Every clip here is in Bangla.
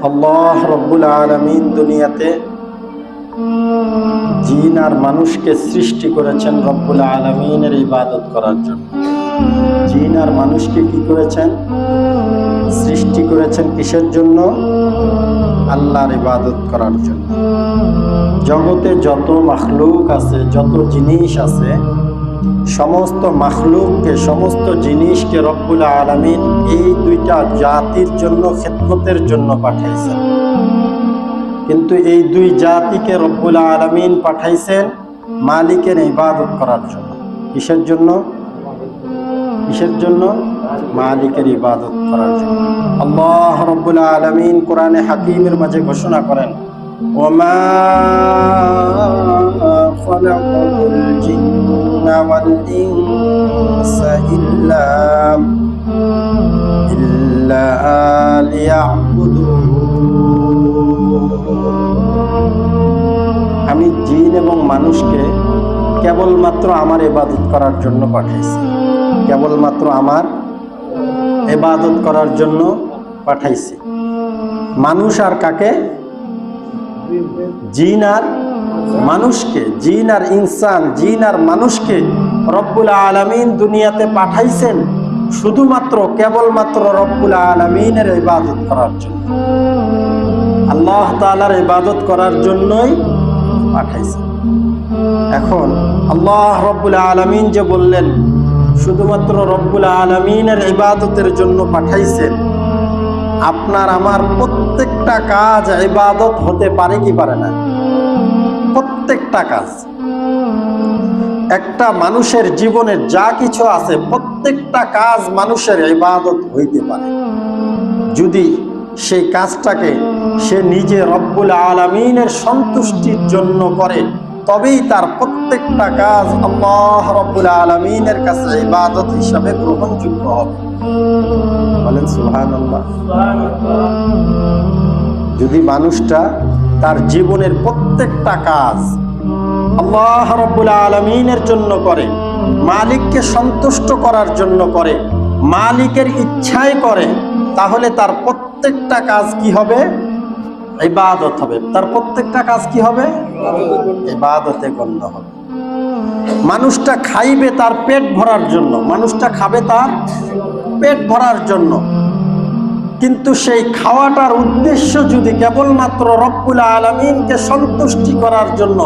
আল্লাহ রব্বুল আলামিন দুনিয়াতে জিন আর মানুষকে সৃষ্টি করেছেন রব্বুল আলামিনের ইবাদত করার জন্য। জিন আর মানুষকে কি করেছেন? সৃষ্টি করেছেন কিসের জন্য? আল্লাহর ইবাদত করার জন্য। জগতে যত মাখলুক আছে, যত জিনিস আছে, সমস্ত মাখলুককে, সমস্ত জিনিসকে রব্বুল আলামিন এই দুইটা জাতির জন্য, খিদমতের জন্য পাঠাইছেন। কিন্তু এই দুই জাতিকে রব্বুল আলামিন পাঠাইছেন মালিকের ইবাদত করার জন্য। কিসের জন্য? কিসের জন্য? মালিকের ইবাদত করার জন্য। আল্লাহ রব্বুল আলামিন কোরআনে হাকিমের মাঝে ঘোষণা করেন, ওমা খালাকাতুল জিন্না ওয়াল ইনসা ইল্লা লিয়াবুদুন। আমি জিন এবং মানুষকে কেবলমাত্র আমার ইবাদত করার জন্য পাঠাইছি। কেবলমাত্র আমার ইবাদত করার জন্য পাঠাইছি। মানুষ আর কাকে? জিন আর মানুষকে, জিন আর ইনসান, জিন আর মানুষকে রব্বুল আলামিন দুনিয়াতে পাঠাইছেন শুধুমাত্র কেবলমাত্র রব্বুল আলামিনের ইবাদত করার জন্য। আল্লাহ তাআলার ইবাদত করার জন্যই পাঠাইছেন। এখন আল্লাহ রব্বুল আলামিন যে বললেন শুধুমাত্র রব্বুল আলামিনের ইবাদতের জন্য পাঠাইছেন, আপনার আমার প্রত্যেকটা কাজ ইবাদত হতে পারে কি পারে না? প্রত্যেকটা কাজ, একটা মানুষের জীবনে যা কিছু আছে প্রত্যেকটা কাজ মানুষের ইবাদত হইতে পারে, যদি সেই কাজটাকে সে নিজে রব্বুল আলামিনের সন্তুষ্টির জন্য করে, তবেই তার প্রত্যেকটা কাজ আল্লাহ রব্বুল আলামিনের কাছে ইবাদত হিসাবে গ্রহণযোগ্য হবে। বলেন সুবহানাল্লাহ। যদি মানুষটা তার জীবনের প্রত্যেকটা কাজ আল্লাহ রব্বুল আলামিনের জন্য করে, মালিককে সন্তুষ্ট করার জন্য করে, মালিকের ইচ্ছায় করে, তাহলে তার প্রত্যেকটা কাজ কি হবে? ইবাদত হবে। তার প্রত্যেকটা কাজ কি হবে? ইবাদতে গণ্য হবে। মানুষটা খাইবে তার পেট ভরার জন্য, মানুষটা খাবে তার পেট ভরার জন্য, কিন্তু সেই খাওয়াটার উদ্দেশ্য যদি কেবলমাত্র রব্বুল আলামিনকে সন্তুষ্টি করার জন্য,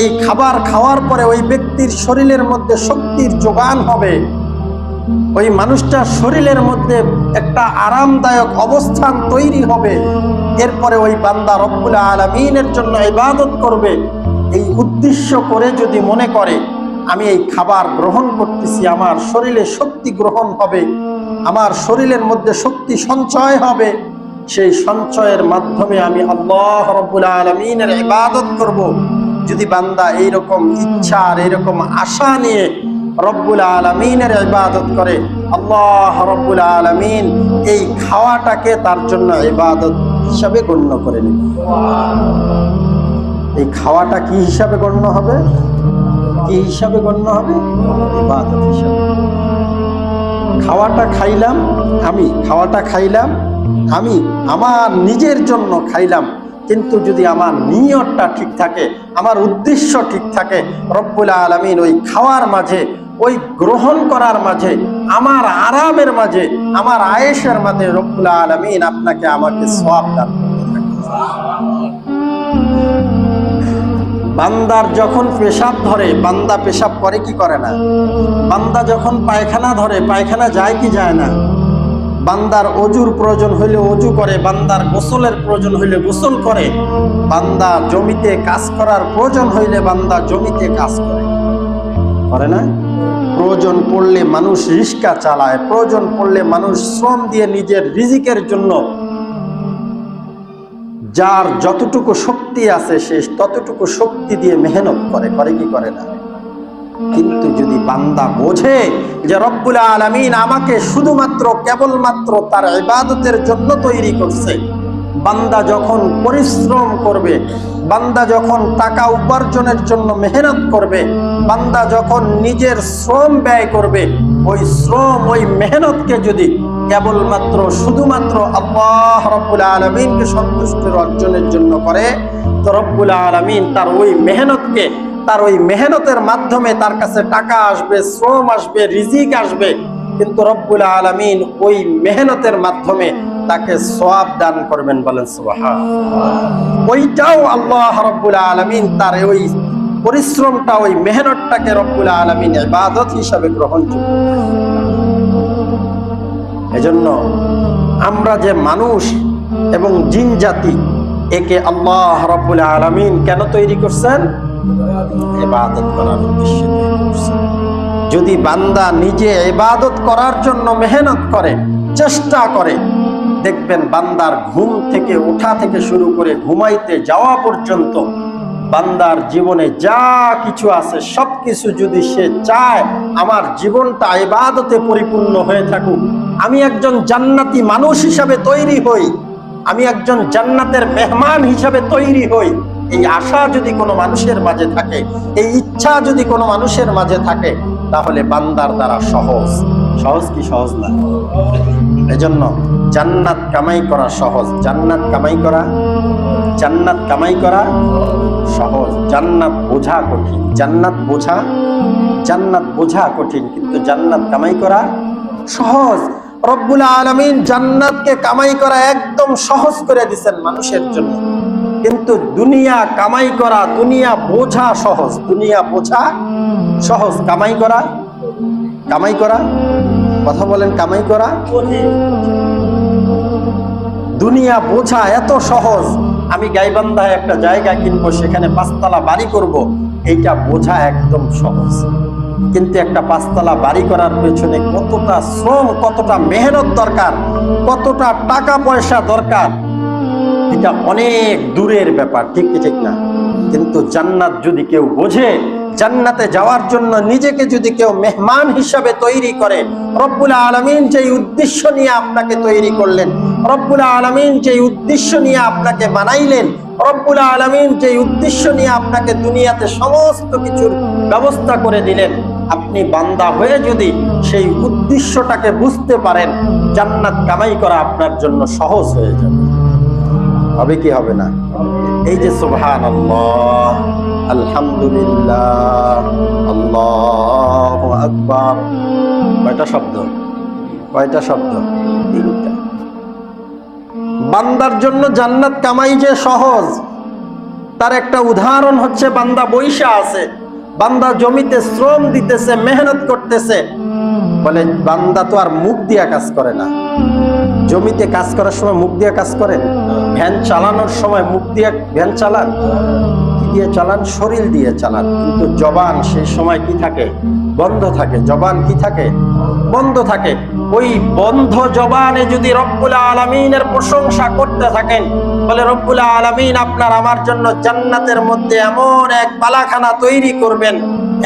এই খাবার খাওয়ার পরে ওই ব্যক্তির শরীরের মধ্যে শক্তির যোগান হবে, ওই মানুষটার শরীরের মধ্যে একটা আরামদায়ক অবস্থান তৈরি হবে, এরপরে ওই বান্দা রব্বুল আলামিনের জন্য ইবাদত করবে, এই উদ্দেশ্য করে যদি মনে করে আমি এই খাবার গ্রহণ করতেছি, আমার শরীরে শক্তি গ্রহণ হবে, আমার শরীরের মধ্যে শক্তি সঞ্চয় হবে, সেই সঞ্চয়ের মাধ্যমে আমি আল্লাহ রব্বুল আলামিনের ইবাদত করব, যদি বান্দা এইরকম ইচ্ছা আর এইরকম আশা নিয়ে রব্বুল আলামিনের ইবাদত করে, আল্লাহ রব্বুল আলামিন এই খাওয়াটাকে তার জন্য ইবাদত হিসাবে গণ্য করে নেবে। এই খাওয়াটা কি হিসাবে গণ্য হবে? কি হিসাবে গণ্য হবে? ইবাদত হিসাবে। খাওয়াটা খাইলাম আমি, খাওয়াটা খাইলাম আমি আমার নিজের জন্য খাইলাম, কিন্তু যদি আমার নিয়তটা ঠিক থাকে, আমার উদ্দেশ্য ঠিক থাকে, রব্বুল আলামিন ওই খাওয়ার মাঝে, ওই গ্রহণ করার মাঝে, আমার আরামের মাঝে, আমার আয়েশের মাঝে রব্বুল আলামিন আপনাকে আমাকে সওয়াব দান করতে থাকে। বান্দার যখন পেশাব ধরে, বান্দা পেশাব করে কি করে না? বান্দা যখন পায়খানা ধরে, পায়খানা যায় কি যায় না? বান্দার অজুর প্রয়োজন হইলে অজু করে, বান্দার গোসলের প্রয়োজন হইলে গোসল করে, বান্দা জমিতে কাজ করার প্রয়োজন হইলে বান্দা জমিতে কাজ করে, করে না? প্রয়োজন পড়লে মানুষ রিক্সা চালায়, প্রয়োজন পড়লে মানুষ শ্রম দিয়ে নিজের রিজিকের জন্য যার যতটুকু শক্তি আছে সে ততটুকু শক্তি দিয়ে মেহনত করে, করে কি করে না? কিন্তু যদি বান্দা বোঝে যে রব্বুল আলামিন আমাকে শুধুমাত্র কেবলমাত্র তার ইবাদতের জন্য তৈরি করছে, বান্দা যখন পরিশ্রম করবে, বান্দা যখন টাকা উপার্জনের জন্য মেহনত করবে, বান্দা যখন নিজের শ্রম ব্যয় করবে, ওই শ্রম, ওই মেহনতকে যদি কেবলমাত্র শুধুমাত্র আল্লাহ রাব্বুল আলামিনকে সন্তুষ্ট অর্জনের জন্য করে, তো রব্বুল আলামিন তার ওই মেহনতকে, তার ওই মেহনতের মাধ্যমে তার কাছে টাকা আসবে, শ্রম আসবে, রিজিক আসবে, কিন্তু রব্বুল আলামিন ওই মেহনতের মাধ্যমে তাকে সওয়াব দান করবেন। বলেন সুবহানাল্লাহ। ওইটাও আল্লাহ রাব্বুল আলামিন তার ওই পরিশ্রমটা, ওই মেহনতটাকে রব্বুল আলামিন ইবাদত হিসাবে গ্রহণযোগ্য। এজন্য আমরা যে মানুষ এবং জিন জাতি, একে আল্লাহ রাব্বুল আলামিন কেন তৈরি করছেন? ইবাদত করার উদ্দেশ্যে তৈরি করছেন। যদি বান্দা নিজে ইবাদত করার জন্য মেহনত করে, চেষ্টা করে, দেখবেন বান্দার ঘুম থেকে ওঠা থেকে শুরু করে ঘুমাইতে যাওয়া পর্যন্ত বান্দার জীবনে যা কিছু আছে সবকিছু যদি সে চায় আমার জীবনটা ইবাদতে পরিপূর্ণ হয়ে থাকুক, আমি একজন জান্নাতি মানুষ হিসাবে তৈরি হই, আমি একজন জান্নাতের মেহমান হিসাবে তৈরি হই, এই আশা যদি কোনো মানুষের মাঝে থাকে, এই ইচ্ছা যদি কোনো মানুষের মাঝে থাকে, তাহলে বান্দার দ্বারা সহজ। সহজ কি সহজ না? এজন্য জান্নাত কামাই করা সহজ। জান্নাত কামাই করা সহজ। জান্নাত বোঝা কঠিন। জান্নাত বোঝা কঠিন, কিন্তু জান্নাত কামাই করা সহজ। রব্বুল আলামিন জান্নাতকে কামাই করা একদম সহজ করে দিয়েছেন মানুষের জন্য, কিন্তু দুনিয়া কামাই করা, দুনিয়া বোঝা সহজ। দুনিয়া বোঝা সহজ, কামাই করা কথা বলেন, কামাই করা। দুনিয়া বোঝা এত সহজ, আমি গাইবান্ধায় একটা জায়গা কিনবো, সেখানে 5 তলা বাড়ি করব, এইটা বোঝা একদম সহজ। কিন্তু একটা 5 তলা বাড়ি করার পেছনে কতটা শ্রম, কতটা মেহনত দরকার, কতটা টাকা পয়সা দরকার, এটা অনেক দূরের ব্যাপার। ঠিক না? কিন্তু জান্নাত যদি কেউ বোঝে, জান্নাতে যাওয়ার জন্য নিজেকে যদি কেউ মেহমান হিসাবে তৈরি করে, রব্বুল আলামিন যেই উদ্দেশ্য নিয়ে আপনাকে তৈরি করলেন, রব্বুল আলামিন যেই উদ্দেশ্য নিয়ে আপনাকে বানাইলেন, রব্বুল আলামিন যেই উদ্দেশ্য নিয়ে আপনাকে দুনিয়াতে সমস্ত কিছুর ব্যবস্থা করে দিলেন, আপনি বান্দা হয়ে যদি সেই উদ্দেশ্যটাকে বুঝতে পারেন, জান্নাত কামাই করা আপনার জন্য সহজ হয়ে যাবে। হবে কি হবে না? এই যে সুবহানাল্লাহ, আলহামদুলিল্লাহ, আল্লাহু আকবার, কয়টা শব্দ? 3টা। বান্দার জন্য জান্নাত কামাই যে সহজ, তার একটা উদাহরণ হচ্ছে, বান্দা বৈশা আছে, বান্দা জমিতে শ্রম দিতেছে, মেহনত করতেছে, বলে বান্দা তো আর মুখ দিয়া কাজ করে না। জমিতে কাজ করার সময় মুখ দিয়ে কাজ করেন? ভ্যান চালানোর সময় মুখ দিয়ে ভ্যান চালান? কি দিয়ে চালান? শরীর দিয়ে চালান। কিন্তু জবান সেই সময় কি থাকে? বন্ধ থাকে। জবান কি থাকে? বন্ধ থাকে। ওই বন্ধ জবানে যদি রব্বুল আলামিনের প্রশংসা করতে থাকেন, বলে রব্বুল আলামিন আপনার আমার জন্য জান্নাতের মধ্যে এমন এক বালাখানা তৈরি করবেন,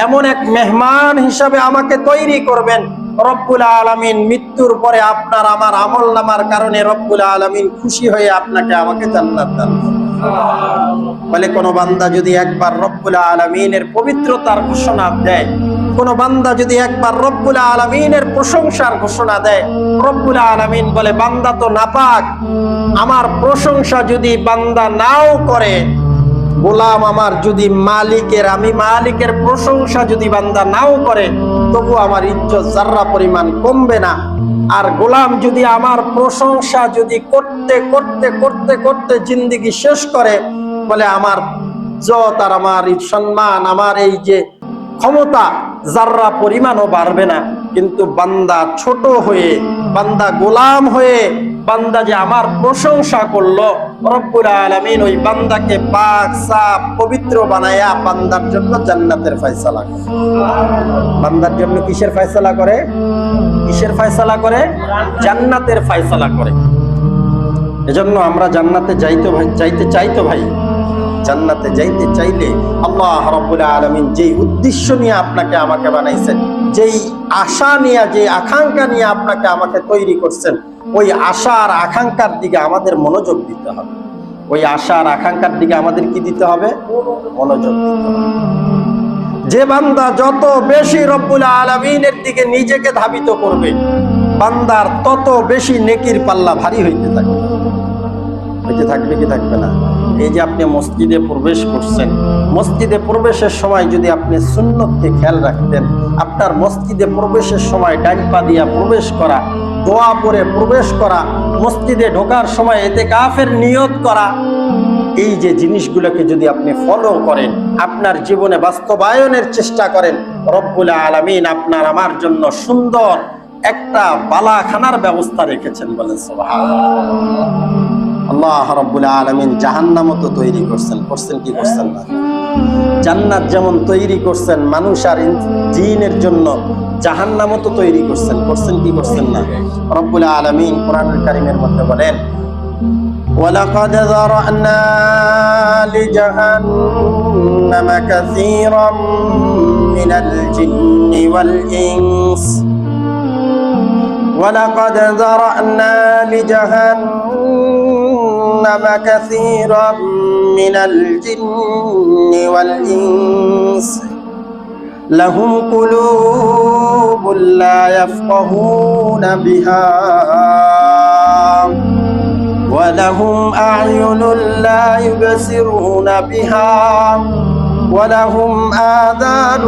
এমন এক মেহমান হিসাবে আমাকে তৈরি করবেন, রব্বুল আলামিন মৃত্যুর পরে আপনার আমার আমল নামার কারণে রব্বুল আলামিন খুশি হয়ে আপনাকে আমাকে জান্নাত দান করবেন। বলে কোন বান্দা যদি একবার রব্বুল আলামিনের পবিত্রতার ঘোষণা দেয়, কোন বান্দা যদি একবার রব্বুল আলামিনের প্রশংসার ঘোষণা দেয়, রব্বুল আলামিন বলে বান্দা তো নাপাক, আমার প্রশংসা যদি বান্দা নাও করে, গোলাম আমার যদি আমি মালিকের প্রশংসা যদি বান্দা নাও করে, তবু আমার ইজ্জত জাররা পরিমাণ কমবে না। আর গোলাম যদি আমার প্রশংসা যদি করতে করতে করতে করতে জিন্দেগি শেষ করে, বলে আমার ইজ্জত আর আমার সম্মান, আমার এই যে ক্ষমতা জাররা পরিমাণও বাড়বে না। কিন্তু বান্দা ছোট হয়ে, বান্দা গোলাম হয়ে, বান্দা যে আমার প্রশংসা করলো, রব্বুল আলামিন ওই বান্দাকে পাক সাফ পবিত্র বানায়া বান্দার জন্য জান্নাতের ফয়সালা করে। বান্দার জন্য কিসের ফয়সালা করে? কিসের ফয়সালা করে? জান্নাতের ফয়সালা করে। এজন্য আমরা জান্নাতে যাইতে চাই তো ভাই। জান্নাতে যাইতে চাইলে আল্লাহ রাব্বুল আলামিন যেই উদ্দেশ্য নিয়ে আপনাকে আমাকে বানাইছেন, যেই আশা নিয়ে, যে আকাঙ্ক্ষা নিয়ে আপনাকে আমাকে তৈরি করছেন, ওই আশা আর আকাঙ্ক্ষার দিকে আমাদের মনোযোগ দিতে হবে। ওই আশা আর আকাঙ্ক্ষার দিকে আমাদের কি দিতে হবে? মনোযোগ দিতে হবে। যে বান্দা যত বেশি রব্বুল আলামিনের দিকে নিজেকে ধাবিত করবে, বান্দার তত বেশি নেকির পাল্লা ভারী হইতে থাকবে। থাকবে কি থাকবে না? এই যে আপনি মসজিদে প্রবেশ করছেন, মসজিদে প্রবেশের সময় যদি আপনি সুন্নতকে খেয়াল রাখতেন, আপনার মসজিদে প্রবেশের সময় ডান পা দিয়া প্রবেশ করা, দোয়া পড়ে প্রবেশ করা, মসজিদে ঢোকার সময় ইতিকাফের নিয়ত করা, এই যে জিনিসগুলোকে যদি আপনি ফলো করেন, আপনার জীবনে বাস্তবায়নের চেষ্টা করেন, রব্বুল আলামিন আপনার আমার জন্য সুন্দর একটা বালাখানার ব্যবস্থা রেখেছেন। বলেন সুবহানাল্লাহ। আল্লাহ রাব্বুল আলামিন জাহান্নামও তো তৈরি করছেন কি করছেন না? জান্নাত যেমন তৈরি করছেন মানুষ আর জিনের জন্য, জাহান্নামও তো তৈরি করছেন কি করছেন না? রব্বুল আলামিন কোরআনুল কারীমের মধ্যে বলেন, ওয়ালাকাদ যারা'না লিজাহান্নামা কাসীরাম মিনাল জিন্নি ওয়াল ইনস ولقد ذرأنا لجهنم كثيرا من الجن والإنس لهم قلوب لا يفقهون بها ولهم أعين لا يبصرون بها ولهم آذان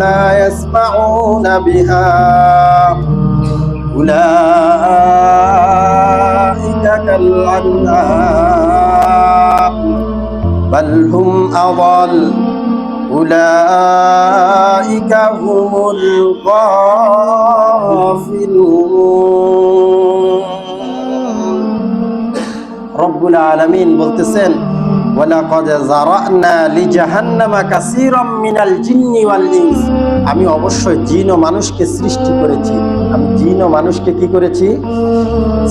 لا يسمعون بها أولئك كالأنعام بل هم أضل أولئك هم الغافلون। রব্বুল আলামিন বলতেছেন, ওয়ালাকাদ যারা'না লিজাহান্নামা কাসীরাম মিনাল জিন্নি ওয়াল ইনস, আমি অবশ্যই জিন ও মানুষকে সৃষ্টি করেছি। আমি জিন ও মানুষকে কি করেছি?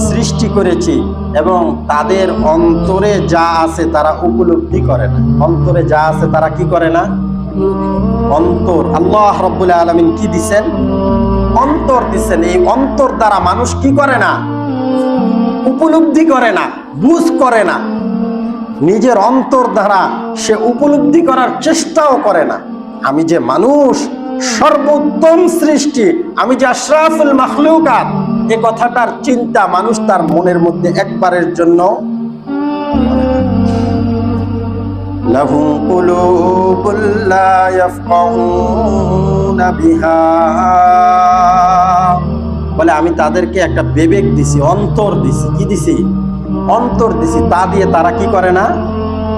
সৃষ্টি করেছি। এবং তাদের অন্তরে যা আছে তারা উপলব্ধি করে না। অন্তরে যা আছে তারা কি করে না? অন্তর। আল্লাহ রাব্বুল আলামিন কি দিবেন? অন্তর দিবেন। এই অন্তর দ্বারা মানুষ কি করে না? উপলব্ধি করে না, বুঝ করে না। নিজের অন্তর দ্বারা সে উপলব্ধি করার চেষ্টাও করে না। আমি যে মানুষ, সর্বোত্তম সৃষ্টি, আমি যে আশরাফুল মাখলুকাত, এ কথাটার চিন্তা মানুষ তার মনের মধ্যে একবারের জন্য লাহুম কুলুবুল লা ইয়াফকাহুনা বিহা, বলে আমি তাদেরকে একটা বিবেক দিছি, অন্তর দিছি। কি দিছি? অন্তর দিছি। তা দিয়ে তারা কি করে না?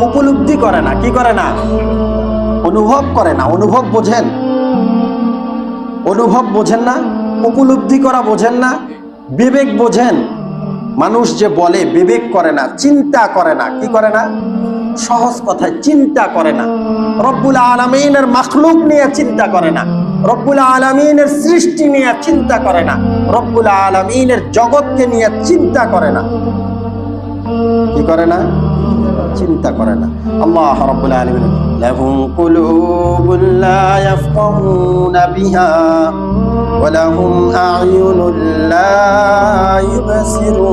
উপলব্ধি করে না। কি করে না? অনুভব করে না। অনুভব বোঝেন? অনুভব বোঝেন না? উপলব্ধি করা বোঝেন না? বিবেক বোঝেন? মানুষ যে বলে বিবেক করে না, চিন্তা করে না। কি করে না? সহজ কথায় চিন্তা করে না। রব্বুল আলামিনের মাখলুক নিয়ে চিন্তা করে না। রব্বুল আলামিনের সৃষ্টি নিয়ে চিন্তা করে না। রব্বুল আলামিনের জগৎকে নিয়ে চিন্তা করে না। কি করে না? চিন্তা করে না। আল্লাহ রাব্বুল আলামিন, লাহুম কুলুবুল লা ইয়াফকাহুনা বিহা ওয়া লাহুম আ'য়ুনুল লা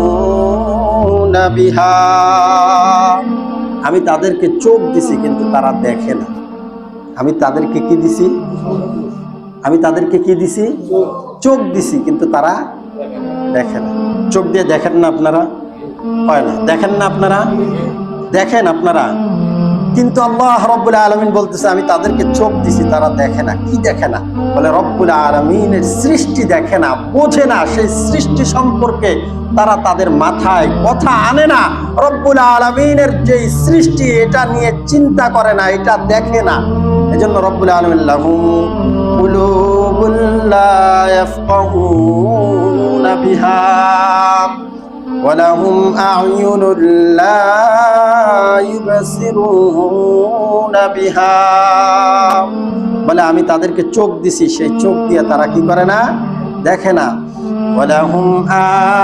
ইউবসিরুনা বিহা, আমি তাদেরকে চোখ দিছি কিন্তু তারা দেখে না। আমি তাদেরকে কি দিছি? আমি তাদেরকে কি দিছি? চোখ দিছি কিন্তু তারা দেখে না। চোখ দিয়ে দেখেন না আপনারা? হয় না? দেখেন না আপনারা? দেখেন আপনারা, কিন্তু আল্লাহ রাব্বুল আলামিন বলতেছে আমি তাদেরকে চোখ দিছি, তারা দেখে না। কি দেখে না? বলে রব্বুল আলামিনের সৃষ্টি দেখে না, বোঝে না। সেই সৃষ্টি সম্পর্কে তারা তাদের মাথায় কথা আনে না। রব্বুল আলামিনের যে সৃষ্টি, এটা নিয়ে চিন্তা করে না, এটা দেখে না। এজন্য রব্বুল আলামিন লাহুম কুলুবুল লা ইয়াফকাহুনা বিহা ওয়া লাহুম আ'য়ুনুল লা ইউবসিরুনা বিহা, বলে আমি তাদেরকে চোখ দিছি, সেই চোখ দিয়ে তারা কি করে না? দেখে না। ওয়া লাহুম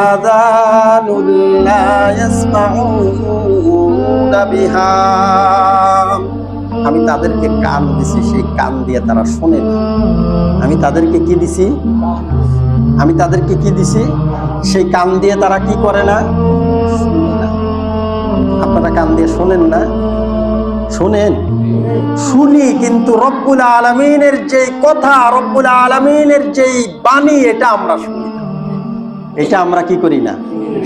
আযানুল লা ইয়াসমাউনা বিহা, আমি তাদেরকে কান দিছি, সেই কান দিয়ে তারা শোনে না। আমি তাদেরকে কি দিছি? আমি তাদেরকে কি দিছি? সেই কান দিয়ে তারা কি করে না? শুনে না। আপনারা কান দিয়ে শোনেন না? শোনেন? শুনি, কিন্তু রব্বুল আলামিনের যে কথা, রব্বুল আলামিনের যে বাণী, এটা আমরা শুনি না। এটা আমরা কি করি না,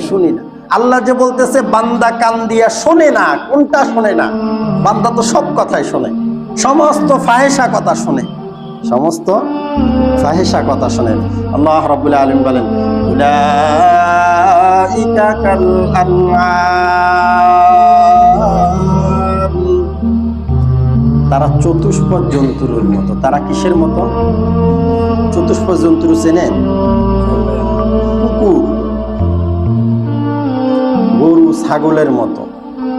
শুনি না। আল্লাহ যে বলতেছে বান্দা কান দিয়া শোনে না, কোনটা শোনে না? বান্দা তো সব কথাই শোনে, সমস্ত ফাহেসা কথা শোনে, সমস্ত ফাহেসা কথা শোনেন। আল্লাহ রাব্বুল আলামিন বলেন উলাইকা কাল আনআম, তারা চতুষ্পদ জন্তুর মতো। তারা কিসের মতো? চতুষ্পদ জন্তু চেনেন? কুকুর, গরু, ছাগলের মতো।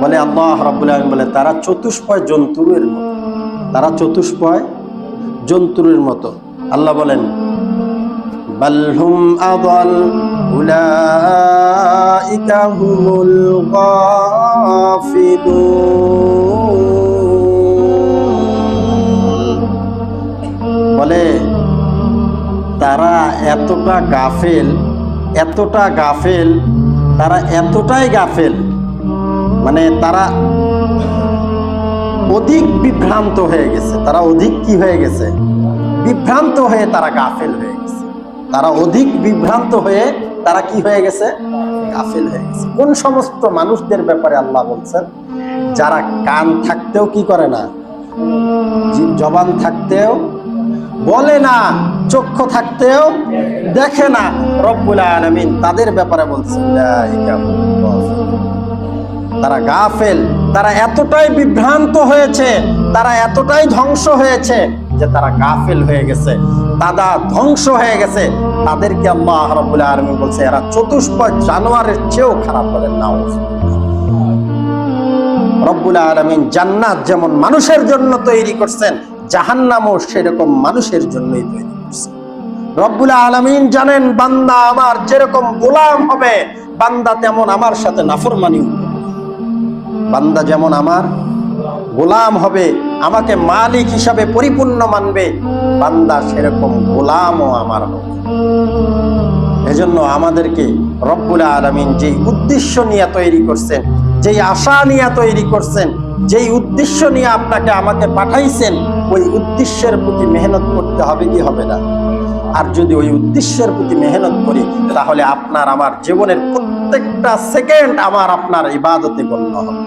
বলে আল্লাহ রাব্বুল আলামিন বলে তারা চতুষ্পদ জন্তুর মতো, তারা চতুষ্পদ জন্তুর মতো। আল্লাহ বলেন বালহুম আদাল উলাইকা হুমুল গাফিলুন, বলে তারা এতটা গাফেল, এতটা গাফেল, তারা এতটাই গাফেল, মানে তারা অধিক বিভ্রান্ত হয়ে গেছে। তারা অধিক কি হয়ে গেছে? বিভ্রান্ত হয়ে তারা গাফেল হয়ে গেছে। তারা অধিক বিভ্রান্ত হয়ে তারা কি হয়ে গেছে? গাফেল হয়ে গেছে। কোন সমস্ত মানুষদের ব্যাপারে আল্লাহ বলছেন? যারা কান থাকতেও কি করে না, জবান থাকতেও বলে না, চক্ষু থাকতেও দেখে না। রব্বুল আলামিন তাদের ব্যাপারে বলছেন তারা গাফেল, তারা এতটাই বিভ্রান্ত হয়েছে, তারা এতটাই ধ্বংস হয়েছে যে তারা গাফেল হয়ে গেছে, তারা ধ্বংস হয়ে গেছে। তাদেরকে আল্লাহ রাব্বুল আলামিন বলছে এরা চতুষ্পদ জানোয়ারের চেয়েও খারাপ। বলেন না। রব্বুল আলামিন জান্নাত যেমন মানুষের জন্য তৈরি করছেন, জাহান্নামও সেরকম মানুষের জন্যই তৈরি করছেন। রব্বুল আলামিন জানেন বান্দা আমার যেরকম গোলাম হবে, বান্দা তেমন আমার সাথে নাফরমানি, বান্দা যেমন আমার গোলাম হবে, আমাকে মালিক হিসাবে পরিপূর্ণ মানবে, বান্দা সেরকম গোলামও আমার হবে। এজন্য আমাদেরকে রব্বুল আলামিন যেই উদ্দেশ্য নিয়ে তৈরি করছেন, যেই আশা নিয়ে তৈরি করছেন, যেই উদ্দেশ্য নিয়ে আপনাকে আমাকে পাঠাইছেন, ওই উদ্দেশ্যের প্রতি মেহনত করতে হবে কি হবে না? আর যদি ওই উদ্দেশ্যের প্রতি মেহনত করি, তাহলে আপনার আমার জীবনের প্রত্যেকটা সেকেন্ড আমার আপনার ইবাদতে গণ্য হবে।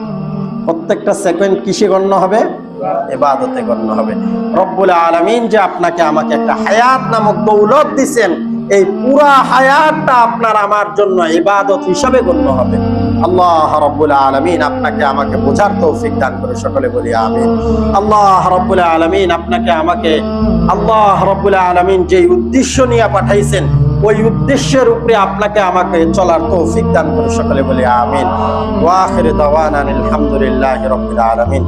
প্রত্যেকটা সেকেন্ড কিসে গণ্য হবে? ইবাদতে গণ্য হবে। রব্বুল আলামিন যে আপনাকে আমাকে একটা হায়াত নামক দৌলত দিয়েছেন, এই পুরা হায়াতটা আপনার আমার জন্য ইবাদত হিসাবে গণ্য হবে। আল্লাহ রাব্বুল আলামিন আপনাকে আমাকে বোঝার তৌফিক দান করে, সকলে বলি আমিন। আল্লাহ রাব্বুল আলামিন আপনাকে আমাকে, আল্লাহ রাব্বুল আলামিন যে উদ্দেশ্য নিয়ে পাঠাইছেন, ওই উদ্দেশ্যের উপরে আপনাকে আমাকে চলার তৌফিক দান করে, সকলে বলি আমিন। ওয়া আখিরু দাওয়ানা আলহামদুলিল্লাহি রাব্বিল আলামিন।